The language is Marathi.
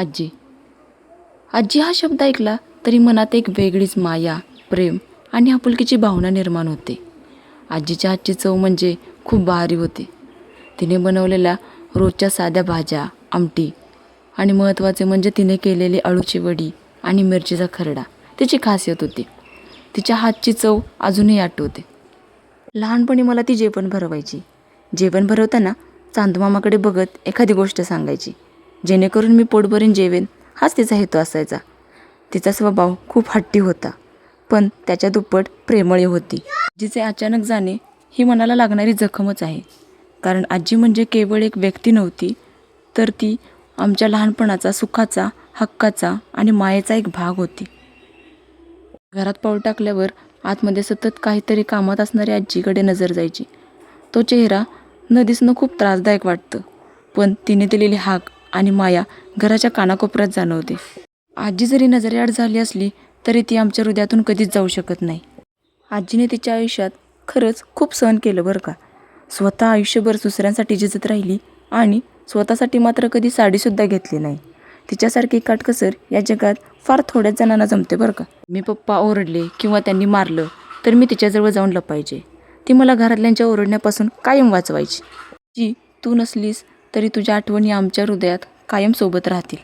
आजी. आजी हा शब्द ऐकला तरी मनात एक वेगळीच माया, प्रेम आणि आपुलकीची भावना निर्माण होते. आजीच्या हातची चव म्हणजे खूप भारी होती. तिने बनवलेल्या रोजच्या साध्या भाज्या, आमटी आणि महत्त्वाचे म्हणजे तिने केलेली अळूची वडी आणि मिरचीचा खरडा तिची खासियत होती. तिच्या हातची चव अजूनही आठवते. लहानपणी मला ती जेवण भरवायची. जेवण भरवताना चांदमामाकडे बघत एखादी गोष्ट सांगायची, जेणेकरून मी पोटभरून जेवेन हाच तिचा हेतू असायचा. तिचा स्वभाव खूप हट्टी होता, पण त्याच्या दुप्पट प्रेमळी होती. आजीचे अचानक जाणे ही मनाला लागणारी जखमच आहे. कारण आजी म्हणजे केवळ एक व्यक्ती नव्हती, तर ती आमच्या लहानपणाचा, सुखाचा, हक्काचा आणि मायेचा एक भाग होती. घरात पाऊल टाकल्यावर आतमध्ये सतत काहीतरी कामात असणाऱ्या आजीकडे नजर जायची. तो चेहरा न दिसणं खूप त्रासदायक वाटतं, पण तिने दिलेली हाक आणि माया घराच्या कानाकोपऱ्यात जाणवते. आजी जरी नजरेआड झाली असली तरी ती आमच्या हृदयातून कधीच जाऊ शकत नाही. आजीने तिच्या आयुष्यात खरंच खूप सहन केलं बरं का. स्वतः आयुष्यभर दुसऱ्यांसाठी झिजत राहिली आणि स्वतःसाठी मात्र कधी साडीसुद्धा घेतली नाही. तिच्यासारखी काटकसर या जगात फार थोड्याच जणांना जमते बरं का. मी पप्पा ओरडले किंवा त्यांनी मारलं तर मी तिच्याजवळ जाऊन लपायचे. ती मला घरातल्यांच्या ओरडण्यापासून कायम वाचवायची. जी तू नसलीस तरी तुझ्या आठवणी आमच्या हृदयात कायम सोबत राहतील.